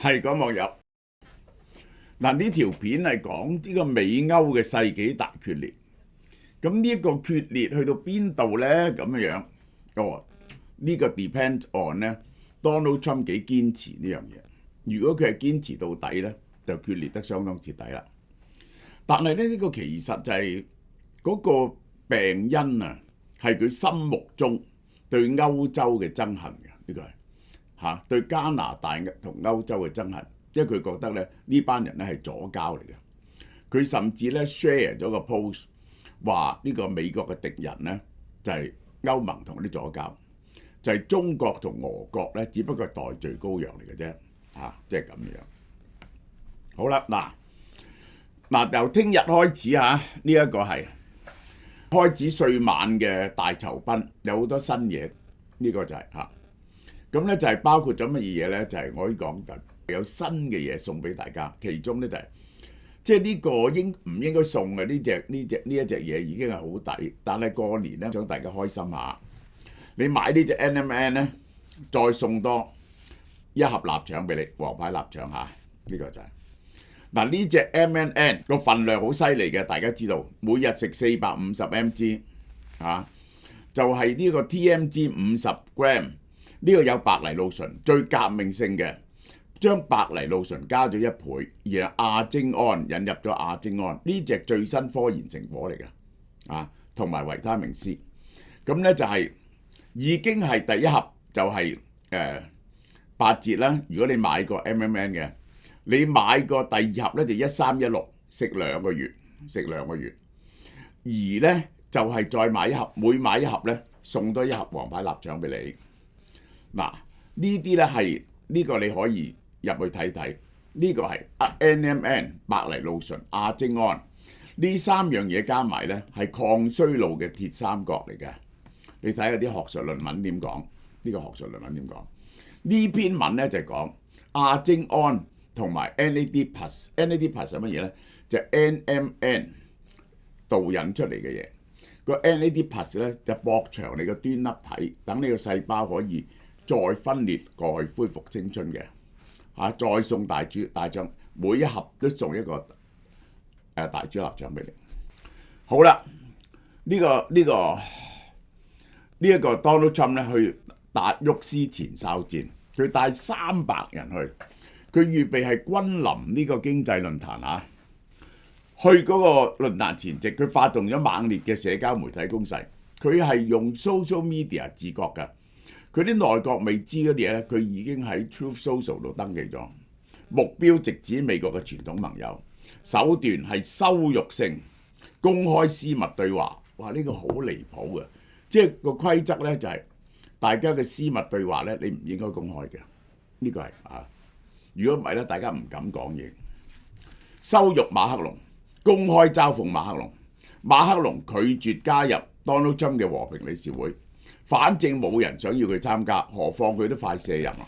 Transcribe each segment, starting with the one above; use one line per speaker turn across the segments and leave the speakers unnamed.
係講網友。嗱，呢條片係講呢個美歐嘅世紀大決裂。咁呢一個決裂去到邊度呢？咁樣呢個 depends on 呢 Donald Trump 幾堅持呢樣嘢。如果佢係堅持到底呢，就決裂得相當徹底啦。但係呢個其實就係嗰個病因啊，係佢心目中對歐洲嘅憎恨嘅。呢個係對加拿大同歐洲嘅憎恨，因為佢覺得咧呢班人咧係左膠嚟嘅。佢甚至咧 share 咗個 post 話呢個美國嘅敵人咧就係歐盟同啲左膠，就係中國同俄國咧，只不過係代罪羔羊嚟嘅啫。即係咁樣。好啦，嗱由聽日開始呢一個係開始歲晚嘅大酬賓，有好多新嘢。呢個就係咁咧，就係包括咗乜嘢咧？就係我可以講有新嘅嘢送俾大家。其中咧就係即係呢個應唔應該送嘅呢一隻嘢已經係好抵，但係過年咧想大家開心下，你買呢隻 NMN 咧，再送多一盒臘腸俾你，皇牌臘腸呢個就係嗱呢隻 MNN 個份量好犀利嘅，大家知道每日食450mg 就係呢個 TMG 50 gram。呢個有白藜蘆醇，最革命性嘅，將白藜蘆醇加咗1倍，而亞精胺引入咗亞精胺，呢隻最新科研成果嚟嘅，同埋維他命 C。咁咧就係已經係第一盒就係8折啦。如果你買過 MMN 嘅，你買過第二盒咧就1316，食2個月，而咧就係再買一盒，每買一盒咧送多一盒皇牌臘腸俾你。嗱，呢啲咧係呢個你可以入去睇睇，呢個係 NMN 白藜蘆醇亞精胺呢3樣嘢加埋咧係抗衰老嘅鐵三角嚟嘅。你睇下啲學術論文點講？呢個學術論文點講？呢篇文咧就係講亞精胺同埋 NAD plus，NAD plus 係乜嘢咧？就係 NMN 導引出嚟嘅嘢。個 NAD plus 咧就駁長你個端粒體，等你個細胞可以再分裂過去，恢復青春嘅。再送大腸，每一盒都送一個大豬臘腸俾你。好啦，呢個 Donald Trump 咧去達沃斯前哨戰，佢帶300人去，佢預備係君臨呢個經濟論壇去嗰個論壇前夕，佢發動咗猛烈嘅社交媒體攻勢，佢係用 social media 自覺嘅。佢啲內閣未知嗰啲嘢咧，佢已經喺 Truth Social 度登記咗，目標直指美國嘅傳統盟友，手段係羞辱性，公開私密對話。哇！呢個好離譜嘅，即係個規則咧就係大家嘅私密對話咧，你唔應該公開嘅。呢個係如果唔係咧，大家唔敢講嘢。羞辱馬克龍，公開嘲諷馬克龍。馬克龍拒絕加入 Donald Trump 嘅和平理事會。反正冇人想要佢參加，何況佢都快卸任啦。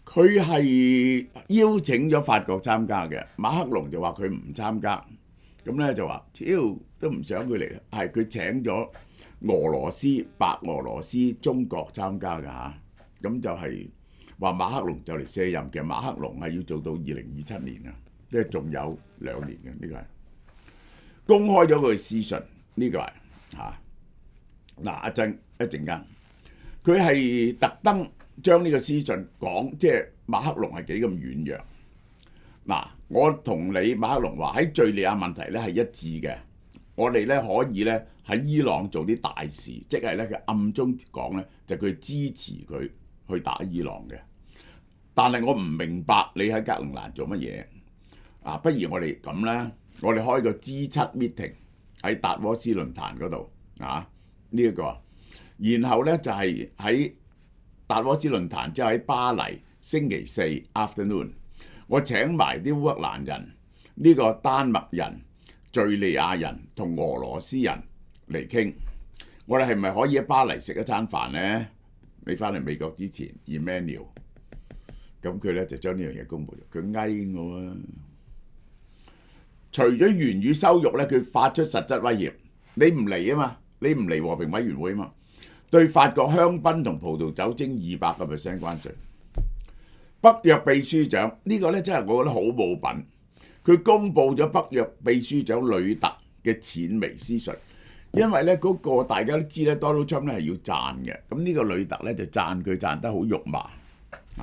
佢係邀請咗法國參加嘅，馬克龍就話佢唔參加，咁咧就話都唔想佢嚟，係佢請咗俄羅斯、白俄羅斯、中國參加㗎咁就係話馬克龍就嚟卸任。其實馬克龍係要做到2027年啊，即係仲有2年嘅。呢個係公開咗佢私信，呢個係嗱一陣間，佢係特登將呢個私信講，即係馬克龍係幾咁軟弱。嗱，我同你馬克龍話喺敍利亞問題咧係一致嘅，我哋咧可以咧喺伊朗做啲大事，即係咧佢暗中講咧就佢支持佢去打伊朗嘅。但係我唔明白你喺格陵蘭做乜嘢？不如我哋咁啦，我哋開個 G7 meeting 喺達沃斯論壇嗰度呢一個，然後咧就係喺達沃斯論壇之後喺巴黎星期4 afternoon， 我請埋啲烏克蘭人、呢個丹麥人、敍利亞人同俄羅斯人嚟傾，我哋係咪可以喺巴黎食一餐飯呢？你翻嚟美國之前 Emmanuel， 咁佢咧就將呢樣嘢公佈咗，佢翳我啊！除咗言語羞辱咧，佢發出實質威脅，你唔嚟啊嘛！你唔嚟和平委員會啊嘛？對法國香檳同葡萄酒徵200% 關稅。北約秘書長呢個咧真係我覺得好冇品，佢公布咗北約秘書長呂特嘅淺微私信，因為咧嗰個大家都知咧 Donald Trump 咧係要讚嘅，咁呢個呂特咧就讚佢讚得好肉麻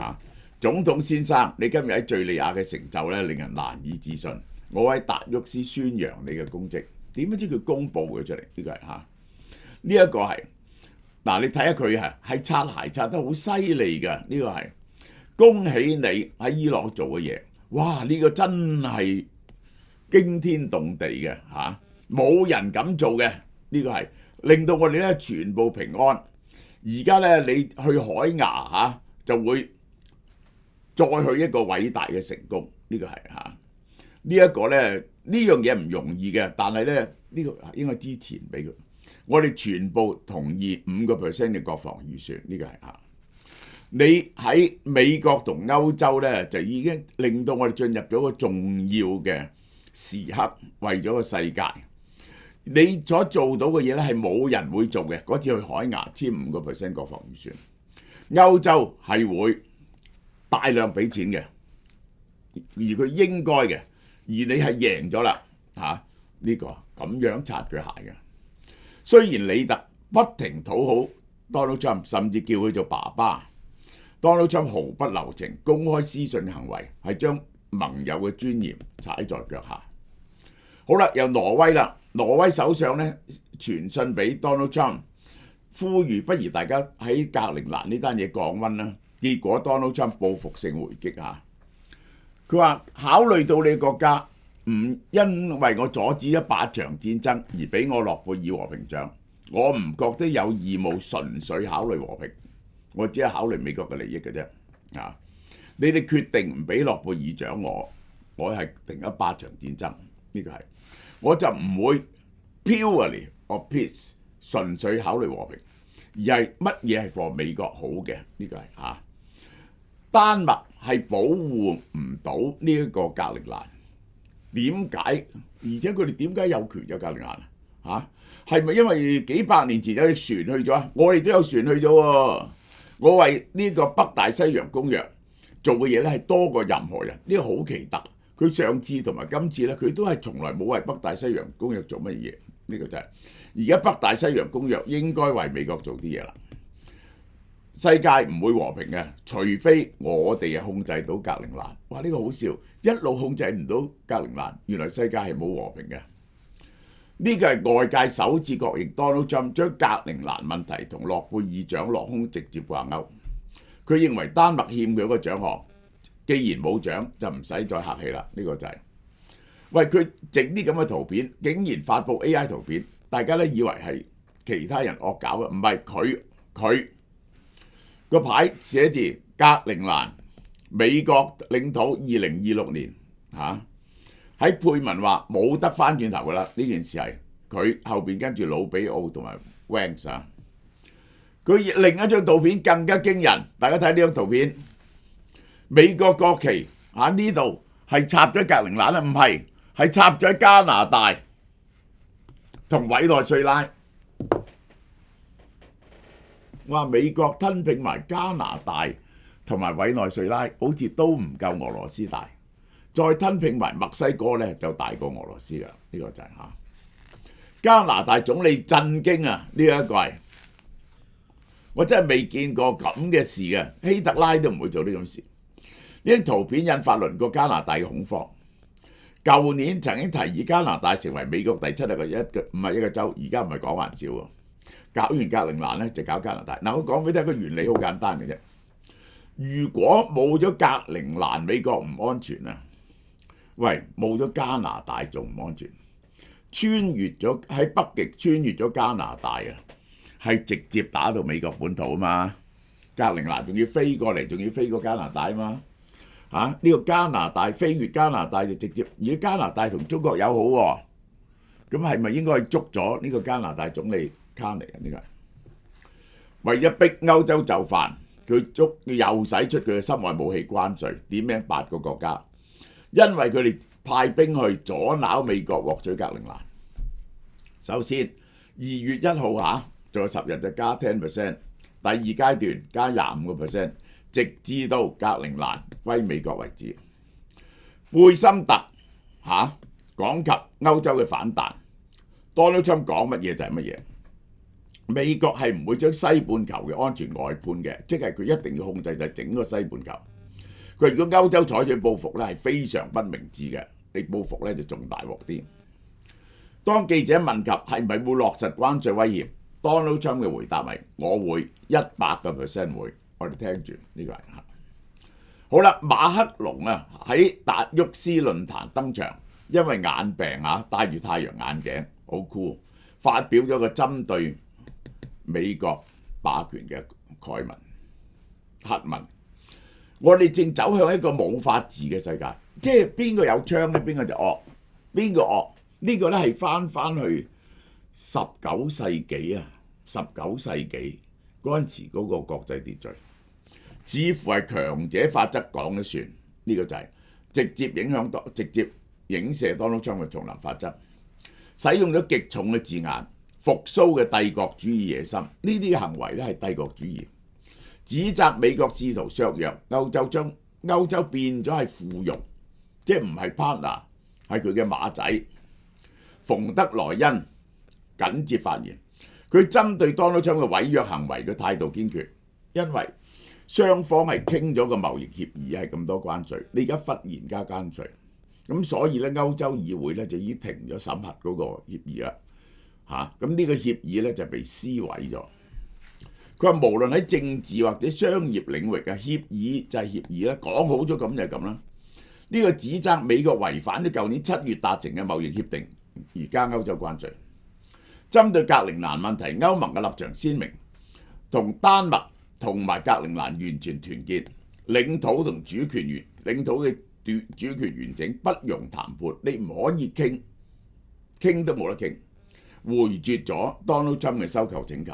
啊！總統先生，你今日喺敍利亞嘅成就咧令人難以置信，我喺達沃斯宣揚你嘅功績，點不知佢公佈佢出嚟？呢個係嚇，呢一個係嗱，你睇下佢係擦鞋擦得好犀利㗎，呢個係恭喜你喺伊朗做嘅嘢，哇！呢個真係驚天動地嘅嚇，冇人敢做嘅，呢個係令到我哋咧全部平安。而家咧你去海牙嚇就會再去一個偉大嘅成功，呢個係嚇。呢一個咧呢樣嘢唔容易嘅，但係咧呢個應該之前俾佢。我哋全部同意5% 嘅國防預算，呢個係嚇。你喺美國同歐洲咧，就已經令到我哋進入咗個重要嘅時刻，為咗個世界。你所做到嘅嘢咧，係冇人會做嘅。嗰次去海牙簽5% 國防預算，歐洲係會大量俾錢嘅，而佢應該嘅，而你係贏咗啦嚇。呢個咁樣擦佢鞋嘅。雖然李特不停討好 Donald Trump， 甚至叫佢做爸爸，Donald Trump 毫不留情，公開私信行為係將盟友嘅尊嚴踩在腳下。好啦，由挪威啦，挪威首相咧傳信俾 Donald Trump， 呼籲不如大家喺格陵蘭呢單嘢降溫啦。結果 Donald Trump 報復性回擊嚇，佢話考慮到你國家唔因為我阻止100場戰爭而俾我諾貝爾和平獎，我唔覺得有義務純粹考慮和平，我只係考慮美國嘅利益嘅啫。啊，你哋決定唔俾諾貝爾獎我係停100場戰爭，呢個係我就唔會 purely of peace 純粹考慮和平，而係乜嘢係 for 美國好嘅，呢個係嚇。丹麥係保護唔到呢一個格陵蘭。點解？而且佢哋點解有權有格陵蘭啊？嚇，係咪因為幾百年前有隻船去咗啊？我哋都有船去咗喎。我為呢個北大西洋公約做嘅嘢咧係多過任何人，呢個好奇特。佢上次同埋今次咧，佢都係從來冇為北大西洋公約做乜嘢。呢個就係而家北大西洋公約應該為美國做啲嘢啦。世界唔會和平嘅，除非我哋控制到格陵蘭。哇！呢個好笑，一路控制唔到格陵蘭，原來世界係冇和平嘅。呢個係外界首次確認 Donald Trump 將格陵蘭問題同諾貝爾獎落空直接掛鈎。佢認為丹麥欠佢一個獎項，既然冇獎就唔使再客氣啦。呢個就係喂，佢整啲咁嘅圖片，竟然發布 AI 圖片，大家咧以為係其他人惡搞嘅，唔係佢。個牌寫住格陵蘭美國領土2026年嚇，喺配文話冇得翻轉頭噶啦，呢件事係佢後邊跟住魯比奧同埋 Vance 啊。佢另一張圖片更加驚人，大家睇呢張圖片，美國國旗喺呢度係插咗格陵蘭啊，唔係插咗喺加拿大同委內瑞拉。我話美國吞併埋加拿大同埋委內瑞拉，好似都唔夠俄羅斯大。再吞併埋墨西哥咧，就大過俄羅斯噶。呢個就係嚇。加拿大總理震驚啊！呢一個係我真係未見過咁嘅事嘅，希特拉都唔會做呢種事。呢啲圖片引發鄰國加拿大嘅恐慌。舊年曾經提議加拿大成為美國第7唔係一個州，而家唔係講玩笑喎。搞完格陵蘭咧就搞加拿大。嗱，我講俾你聽個原理好簡單嘅啫。如果冇咗格陵蘭，美國唔安全啊！喂，冇咗加拿大仲唔安全？穿越咗喺北極，穿越咗加拿大啊，係直接打到美國本土啊嘛。格陵蘭仲要飛過嚟，仲要飛過加拿大啊嘛。嚇，呢個加拿大飛越加拿大就直接，而家加拿大同中國友好喎，咁係咪應該去捉咗呢個加拿大總理卡尼啊？呢個係為咗逼歐洲就範，佢又使出佢嘅心外武器關稅，點名8個國家，因為佢哋派兵去阻撓美國獲取格陵蘭。首先2月1號嚇，仲有10日就加10%，第二階段加25%，直至到格陵蘭歸美國為止。貝森特講及歐洲嘅反彈 ，Donald Trump 講乜嘢就係乜嘢。美國係唔會將西半球嘅安全外判嘅，即係佢一定要控制晒整個西半球。佢如果歐洲採取報復咧，係非常不明智嘅，你報復咧就仲大鑊啲。當記者問及係咪會落實關稅威脅 ，Donald Trump 嘅回答係：我會100%會。我哋聽住呢個係好啦。馬克龍喺達沃斯論壇登場，因為眼病戴住太陽眼鏡，好酷，發表咗個針對美國霸權嘅概文核文。我哋正走向一個冇法治嘅世界，即係邊個有槍咧，邊個就惡，邊個惡呢個咧係翻去19世紀19世紀嗰陣時嗰個國際秩序，似乎係強者法則講咗算，呢個就係直接影射 Donald Trump 嘅叢林法則，使用咗極重嘅字眼，復甦嘅帝國主義野心，呢啲嘅行為咧係帝國主義。指責美國試圖削弱歐洲，將歐洲變咗係附庸，即係唔係 partner， 係佢嘅馬仔。馮德萊恩緊接發言，佢針對 Donald Trump 嘅違約行為嘅態度堅決，因為雙方係傾咗個貿易協議係咁多關稅，你而家忽然加關稅，咁所以咧歐洲議會咧就已經停咗審核嗰個協議啦。咁呢個協議咧就被撕毀咗。佢話無論喺政治或者商業領域嘅協議就係協議啦，講好咗咁就係咁啦。呢個指責美國違反咗舊年7月達成嘅貿易協定，而家歐洲關稅。針對格陵蘭問題，歐盟嘅立場鮮明，同丹麥同埋格陵蘭完全團結，領土同主權領土嘅主權完整不容談判，你唔可以傾都冇得傾，回絕咗 Donald Trump 嘅收購請求。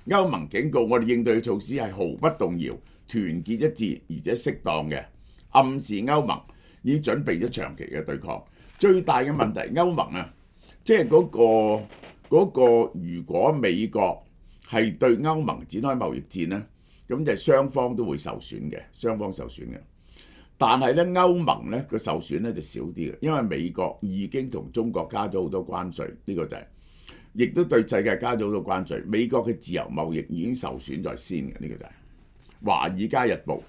歐盟警告我哋應對嘅措施係毫不動搖、團結一致而且適當嘅，暗示歐盟已經準備咗長期嘅對抗。最大嘅問題，歐盟即係嗰個如果美國係對歐盟展開貿易戰呢，咁就雙方都會受損嘅，雙方受損嘅。但係咧歐盟咧個受損咧就少啲嘅，因為美國已經同中國加咗好多關稅，呢個就係。亦都對世界加咗好多關稅，美國嘅自由貿易已經受損在先嘅，呢個就係《華爾街日報》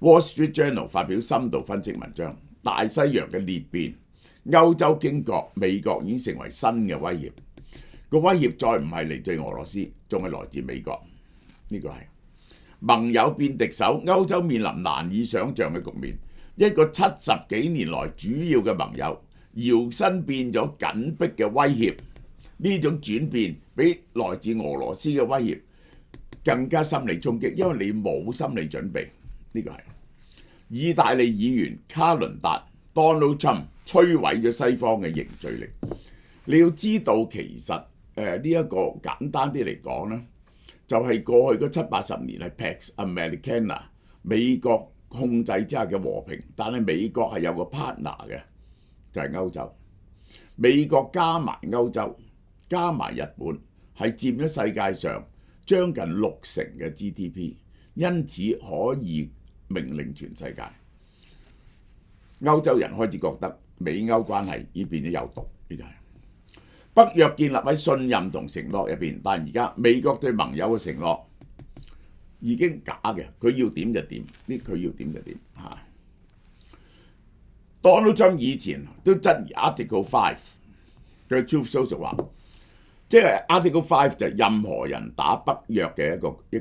（Wall Street Journal） 發表深度分析文章，大西洋嘅裂變，歐洲驚覺美國已經成為新嘅威脅，個威脅再唔係嚟自俄羅斯，仲係來自美國，呢個係盟友變敵手，歐洲面臨難以想像嘅局面，一個70幾年來主要嘅盟友，搖身變咗緊迫嘅威脅。呢種轉變比來自俄羅斯嘅威脅更加心理衝擊，因為你冇心理準備。呢個係意大利議員卡倫達 Donald Trump 摧毀咗西方嘅凝聚力。你要知道其實呢一個簡單啲嚟講呢就係過去嗰70-80年係 Pax Americana 美國控制之下嘅和平，但係美國係有個 partner 嘅，就係歐洲。美國加埋歐洲加埋日本係佔咗世界上將近60%嘅 GDP， 因此可以命令全世界。歐洲人開始覺得美歐關係已變咗有毒，呢個係北約建立喺信任同承諾入邊，但而家美國對盟友嘅承諾已經假嘅，佢要點就點，佢要點就點嚇。Donald Trump 以前都質疑 Article 5， 佢 Truth Social 話。即係 Article 5就係任何人打北約嘅一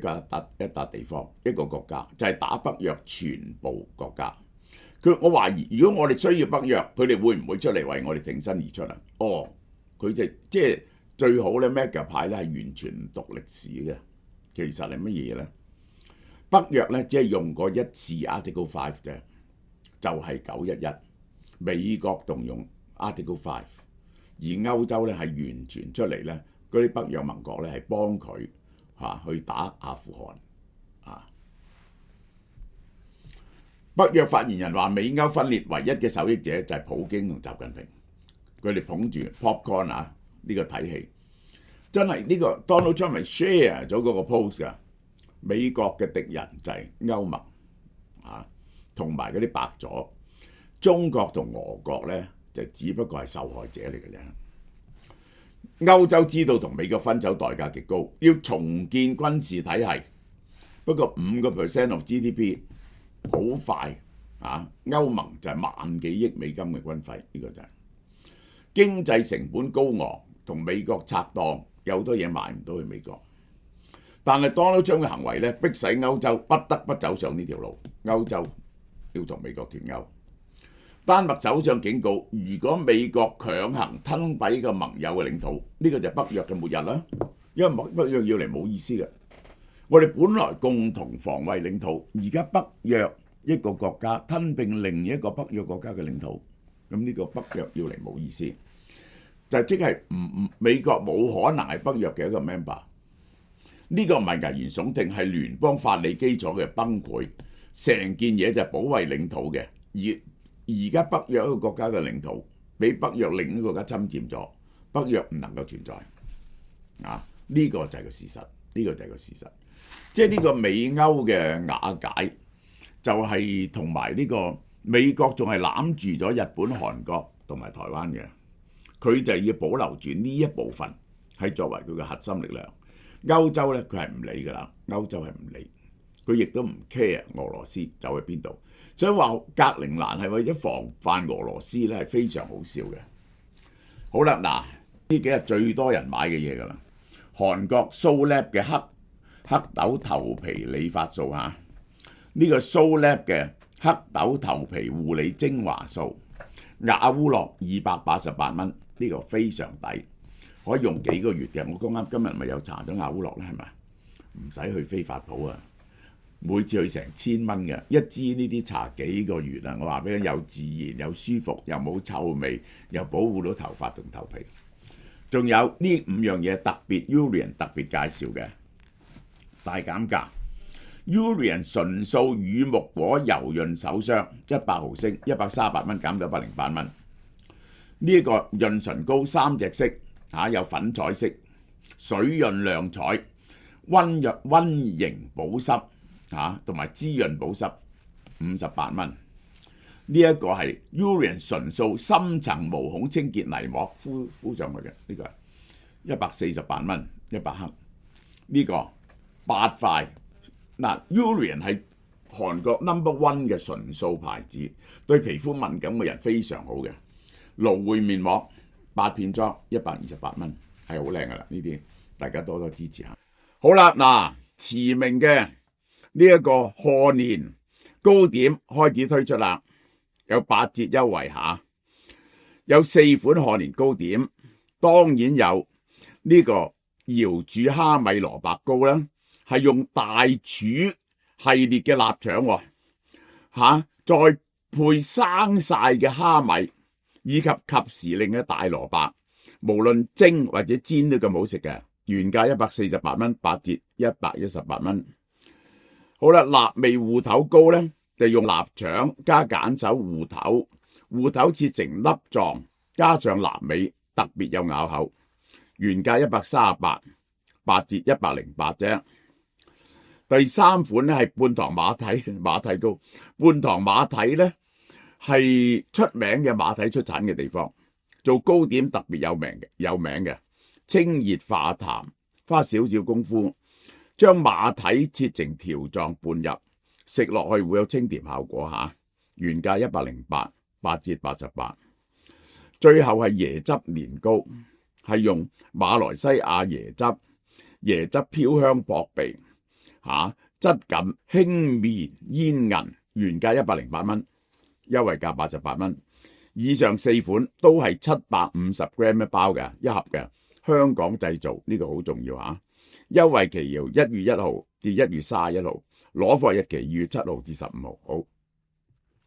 笪地方一個國家，就係打北約全部國家。我懷疑，如果我哋需要北約，佢哋會唔會出嚟為我哋挺身而出啊？佢即係最好咧 ，Mega 牌咧係完全唔讀歷史嘅。其實係乜嘢咧？北約咧只係用過一次 Article 5啫，就係911美國動用 Article 5。而歐洲咧係完全出嚟咧，嗰啲北約盟國咧係幫佢去打阿富汗北約發言人話：美歐分裂唯一嘅受益者就係普京同習近平，佢哋捧住 popcorn 呢個睇戲，真係呢個 Donald Trump 係 share 咗嗰個 post 㗎，美國嘅敵人就係歐盟啊，同埋嗰啲白左。中國同俄國呢，就只不過係受害者嚟嘅啫。歐洲知道同美國分手代價極高，要重建軍事體系，不過5% of GDP 好快啊！歐盟就係萬幾億美金嘅軍費，呢個就係經濟成本高昂，同美國拆檔，有好多嘢賣唔到去美國。但係 Donald Trump嘅行為呢，迫使歐洲不得不走上呢條路，歐洲要同美國脫鈎。丹麥首相警告，如果美國強行吞併個盟友嘅領土，呢個就係北約嘅末日啦。因為北約要嚟冇意思嘅。我哋本來共同防衛領土，而家北約一個國家吞併另一個北約國家嘅領土，咁呢個北約要嚟冇意思，就即係美國冇可能係北約嘅一個 member。呢個唔係危言聳聽，係聯邦法理基礎嘅崩潰。成件嘢就係保衛領土嘅，而家北約一個國家嘅領土俾北約另一個國家侵佔咗，北約唔能夠存在啊！呢個就係個事實，呢個就係個事實。即係呢個美歐嘅瓦解，就係同埋呢個美國仲係攬住咗日本、韓國同埋台灣嘅，佢就要保留住呢一部分係作為佢嘅核心力量。歐洲呢，佢係唔理㗎啦，歐洲係唔理，佢亦都唔 care 俄羅斯走去邊度。所以話格陵蘭係為咗防範俄羅斯咧，係非常好笑嘅。好啦，嗱呢幾日最多人買嘅嘢㗎啦，韓國 Solab 嘅黑豆頭皮理髮素嚇，呢個 Solab 嘅黑豆頭皮護理精華素，雅烏樂288蚊，呢個非常抵，可以用幾個月嘅。我啱今日咪有搽咗雅烏樂咧，係咪？唔使去飛髮鋪啊！每次去成1000蚊嘅，一支呢啲搽幾個月啊！我話俾你，又自然又舒服，又冇臭味，又保護到頭髮同頭皮。仲有呢5樣嘢特別 Urian 特別介紹嘅大減價 ，Urian 純素乳木果柔潤手霜100毫升138蚊減到108蚊。呢一個潤唇膏3隻色嚇，有粉彩色、水潤亮彩、溫型保濕。同埋滋潤保濕58蚊，呢一個係 Urian 純素深層毛孔清潔泥膜敷上去嘅，呢個係148蚊100克，呢個8塊。嗱 Urian 係韓國 No.1 嘅純素牌子，對皮膚敏感嘅人非常好嘅。蘆薈面膜8片裝128蚊，係好靚噶啦，呢啲大家多多支持下。好啦，嗱馳名嘅。呢一個賀年糕點開始推出啦，有8折優惠下，有4款賀年糕點，當然有呢個瑤柱蝦米蘿蔔糕啦，係用大廚系列嘅臘腸再配生晒嘅蝦米以及時令嘅大蘿蔔，無論蒸或者煎都咁好食嘅，原價148蚊，8折118蚊。好啦，臘味芋頭糕咧，就用臘腸加揀手芋頭切成粒狀，加上臘味，特別有咬口。原價138，8折108啫。第3款咧係半糖馬蹄糕，半糖馬蹄咧係出名嘅馬蹄出產嘅地方，做糕點特別有名嘅，清熱化痰，花少少功夫。將馬蹄切成條狀拌入，食落去會有清甜效果嚇。原價108，8折88。最後係椰汁年糕，係用馬來西亞椰汁飄香撲鼻質感輕綿煙韌，原價108蚊，優惠價88蚊。以上4款都係750g 一包嘅一盒嘅，香港製造，呢個好重要嚇。優惠期由1月1號至1月31號，攞貨日期2月7號至15號。好。